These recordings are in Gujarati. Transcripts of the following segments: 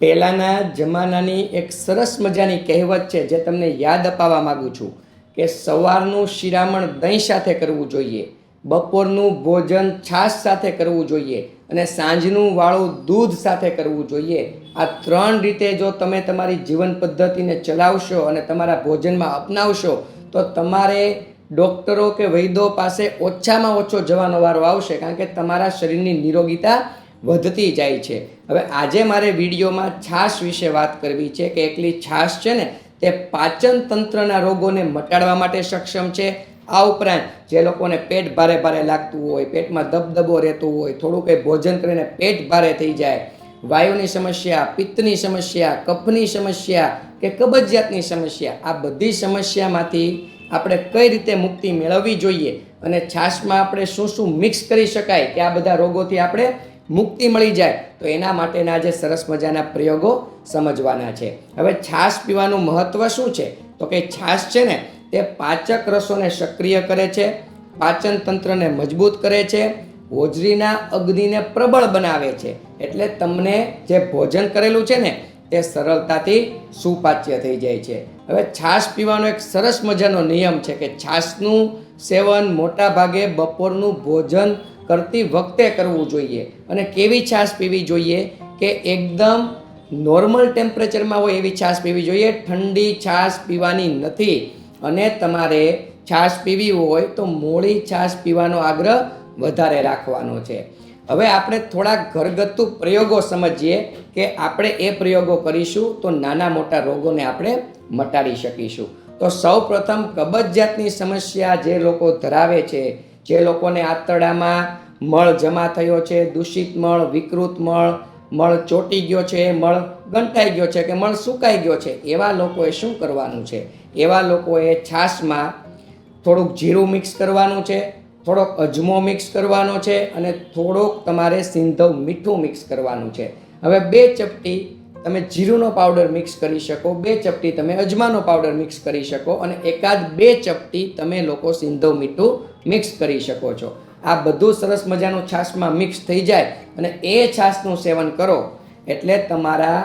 પહેલાંના જમાનાની એક સરસ મજાની કહેવત છે જે તમને યાદ અપાવવા માગું છું કે સવારનું શિરામણ દહીં સાથે કરવું જોઈએ, બપોરનું ભોજન છાશ સાથે કરવું જોઈએ અને સાંજનું વાળું દૂધ સાથે કરવું જોઈએ. આ 3 રીતે જો તમે તમારી જીવન પદ્ધતિને ચલાવશો અને તમારા ભોજનમાં અપનાવશો તો તમારે ડૉક્ટરો કે વૈદ્યો પાસે ઓછામાં ઓછો જવાનો વારો આવશે, કારણ કે તમારા શરીરની નિરોગીતા વધતી જાય છે. હવે આજે મારે વિડીયોમાં છાશ વિશે વાત કરવી છે કે એકલી છાશ છે ને તે પાચન તંત્રના રોગોને મટાડવા માટે સક્ષમ છે. આ ઉપરાંત જે લોકોને પેટ ભારે ભારે લાગતું હોય, પેટમાં દબદબો રહેતું હોય, થોડું કંઈ ભોજન કરીને પેટ ભારે થઈ જાય, વાયુની સમસ્યા, પિત્તની સમસ્યા, કફની સમસ્યા કે કબજિયાતની સમસ્યા, આ બધી સમસ્યામાંથી આપણે કઈ રીતે મુક્તિ મેળવવી જોઈએ અને છાશમાં આપણે શું શું મિક્સ કરી શકાય કે આ બધા રોગોથી આપણે મુક્તિ મળી જાય, તો એના માટેના આજે સરસ મજાના પ્રયોગો સમજવાના છે. હવે છાશ પીવાનું મહત્ત્વ શું છે? તો કે છાશ છે ને તે પાચક રસોને સક્રિય કરે છે, પાચન તંત્રને મજબૂત કરે છે, હોજરીના અગ્નિને પ્રબળ બનાવે છે, એટલે તમને જે ભોજન કરેલું છે ને તે સરળતાથી સુપાચ્ય થઈ જાય છે. હવે છાશ પીવાનો એક સરસ મજાનો નિયમ છે કે છાશનું સેવન મોટા ભાગે બપોરનું ભોજન કરતી વખતે કરવું જોઈએ. અને કેવી છાશ પીવી જોઈએ કે એકદમ નોર્મલ ટેમ્પરેચરમાં હોય એવી છાશ પીવી જોઈએ, ઠંડી છાશ પીવાની નથી. અને તમારે છાશ પીવી હોય તો મોળી છાશ પીવાનો આગ્રહ વધારે રાખવાનો છે. હવે આપણે થોડા ઘરગથ્થુ પ્રયોગો સમજીએ કે આપણે એ પ્રયોગો કરીશું તો નાના મોટા રોગોને આપણે મટાડી શકીશું. તો સૌ પ્રથમ કબજિયાતની સમસ્યા જે લોકો ધરાવે છે, જે લોકોને આંતરડામાં મળ જમા થયો છે, દૂષિત મળ, વિકૃત મળ, મળ ચોટી ગયો છે, મળ ગંઠાઈ ગયો છે કે મળ સુકાઈ ગયો છે, એવા લોકોએ શું કરવાનું છે? એવા લોકોએ છાશમાં થોડુંક જીરું મિક્સ કરવાનું છે, થોડોક અજમો મિક્સ કરવાનો છે અને થોડોક તમારે સિંધવ મીઠું મિક્સ કરવાનું છે. હવે 2 ચપટી તમે જીરુંનો પાવડર મિક્સ કરી શકો, 2 ચપટી તમે અજમાનો પાવડર મિક્સ કરી શકો અને એકાદ 2 ચપટી તમે લોકો સિંધવ મીઠું મિક્સ કરી શકો છો. આ બધું સરસ મજાનું છાશમાં મિક્સ થઈ જાય અને એ છાશનું સેવન કરો એટલે તમારા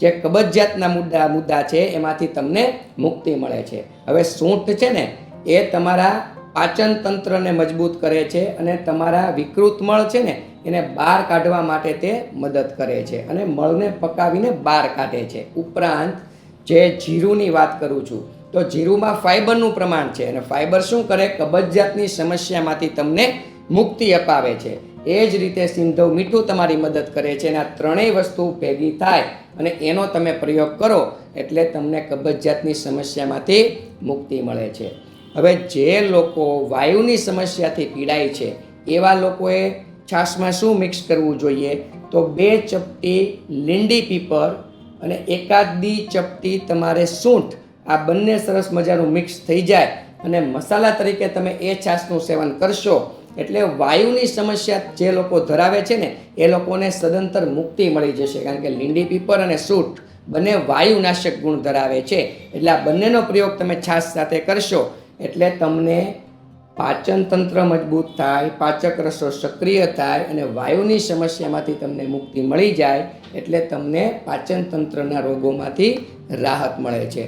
જે કબજિયાતના મુદ્દા છે એમાંથી તમને મુક્તિ મળે છે. હવે સૂંઠ છે ને એ તમારા પાચન તંત્રને મજબૂત કરે છે અને તમારા વિકૃત મળ છે ને એને બહાર કાઢવા માટે તે મદદ કરે છે અને મળને પકાવીને બહાર કાઢે છે. ઉપરાંત જે જીરુંની વાત કરું છું તો જીરુંમાં ફાઈબરનું પ્રમાણ છે અને ફાઈબર શું કરે? કબજિયાતની સમસ્યામાંથી તમને મુક્તિ અપાવે છે. એ જ રીતે સિંધવ મીઠું તમારી મદદ કરે છે અને આ ત્રણેય વસ્તુ ભેગી થાય અને એનો તમે પ્રયોગ કરો એટલે તમને કબજિયાતની સમસ્યામાંથી મુક્તિ મળે છે. હવે જે લોકો વાયુની સમસ્યાથી પીડાય છે એવા લોકોએ છાશમાં શું મિક્સ કરવું જોઈએ? તો 2 ચપટી લીંડી પીપર અને એકાદી ચપટી તમારે સૂંઠ, આ બંને સરસ મજાનું મિક્સ થઈ જાય અને મસાલા તરીકે તમે એ છાશનું સેવન કરશો એટલે વાયુની સમસ્યા જે લોકો ધરાવે છે ને એ લોકોને સદંતર મુક્તિ મળી જશે, કારણ કે લીંડી પીપર અને સૂંઠ બંને વાયુનાશક ગુણ ધરાવે છે. એટલે આ બંનેનો પ્રયોગ તમે છાશ સાથે કરશો એટલે તમને પાચન તંત્ર મજબૂત થાય, પાચક રસો સક્રિય થાય અને વાયુની સમસ્યામાંથી તમને મુક્તિ મળી જાય એટલે તમને પાચન તંત્રના રોગોમાંથી રાહત મળે છે.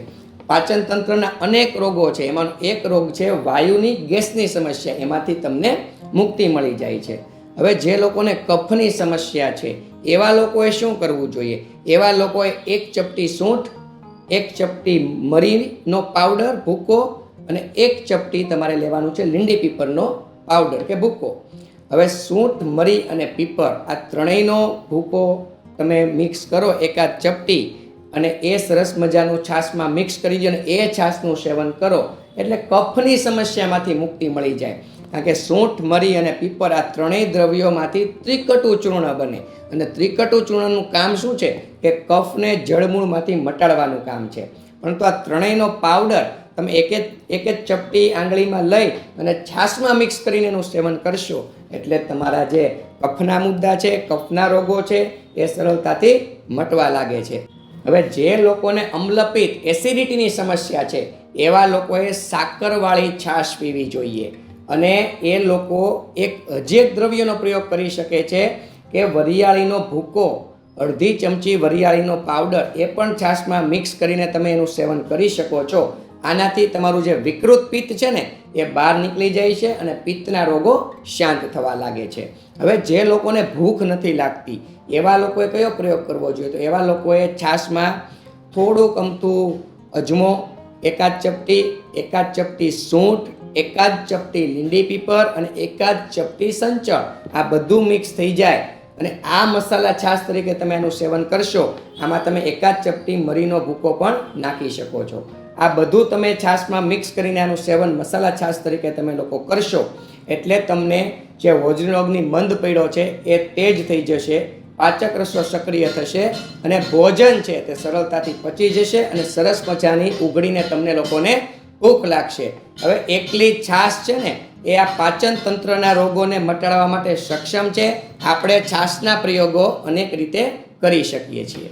પાચન તંત્રના અનેક રોગો છે, એમાંનો એક રોગ છે વાયુની ગેસની સમસ્યા, એમાંથી તમને મુક્તિ મળી જાય છે. હવે જે લોકોને કફની સમસ્યા છે એવા લોકોએ શું કરવું જોઈએ? એવા લોકોએ 1 ચપટી સૂંઠ, 1 ચપટી મરીનો પાવડર ભૂકો અને 1 ચપટી તમારે લેવાનું છે લીંડી પીપરનો પાવડર કે ભૂકો. હવે સૂંઠ, મરી અને પીપર આ ત્રણેયનો ભૂકો તમે મિક્સ કરો એકાદ ચપટી અને એ સરસ મજાનું છાશમાં મિક્સ કરી દો અને એ છાશનું સેવન કરો એટલે કફની સમસ્યામાંથી મુક્તિ મળી જાય. કારણ કે સૂંઠ, મરી અને પીપર આ ત્રણેય દ્રવ્યોમાંથી ત્રિકટુ ચૂર્ણ બને અને ત્રિકટુ ચૂર્ણનું કામ શું છે કે કફને જળમૂળમાંથી મટાડવાનું કામ છે. પરંતુ આ ત્રણેયનો પાવડર તમે એક જ ચપટી આંગળીમાં લઈ અને છાશમાં મિક્સ કરીને એનું સેવન કરશો એટલે તમારા જે કફના મુદ્દા છે, કફના રોગો છે એ સરળતાથી મટવા લાગે છે. હવે જે લોકોને અમ્લપિત્ત, એસિડિટીની સમસ્યા છે એવા લોકોએ સાકરવાળી છાશ પીવી જોઈએ અને એ લોકો એક દ્રવ્યનો પ્રયોગ કરી શકે છે કે વરિયાળીનો ભૂકો અડધી ચમચી વરિયાળીનો પાવડર એ પણ છાશમાં મિક્સ કરીને તમે એનું સેવન કરી શકો છો. આનાથી તમારું જે વિકૃત પિત્ત છે ને એ બહાર નીકળી જાય છે અને પિત્તના રોગો શાંત થવા લાગે છે. હવે જે લોકોને ભૂખ નથી લાગતી એવા લોકોએ કયો પ્રયોગ કરવો જોઈએ? તો એવા લોકોએ છાશમાં થોડુંક અમથું અજમો, એકાદ ચપટી સૂંઠ, એકાદ ચપટી લીંડી પીપર અને એકાદ ચપટી સંચળ, આ બધું મિક્સ થઈ જાય અને આ મસાલા છાશ તરીકે તમે આનું સેવન કરશો. આમાં તમે એકાદ ચપટી મરીનો ભૂકો પણ નાખી શકો છો. આ બધું તમે છાશમાં મિક્સ કરીને આનું સેવન મસાલા છાશ તરીકે તમે લોકો કરશો એટલે તમને જે હોજરીનો અગ્નિ મંદ પડ્યો છે એ તેજ થઈ જશે, પાચક રસો સક્રિય થશે અને ભોજન છે તે સરળતાથી પચી જશે અને સરસ મજાની ઉઘડીને તમને લોકોને ભૂખ લાગશે. હવે એકલી છાશ છે ને એ આ પાચન તંત્રના રોગોને મટાડવા માટે સક્ષમ છે. આપણે છાશના પ્રયોગો અનેક રીતે કરી શકીએ છીએ.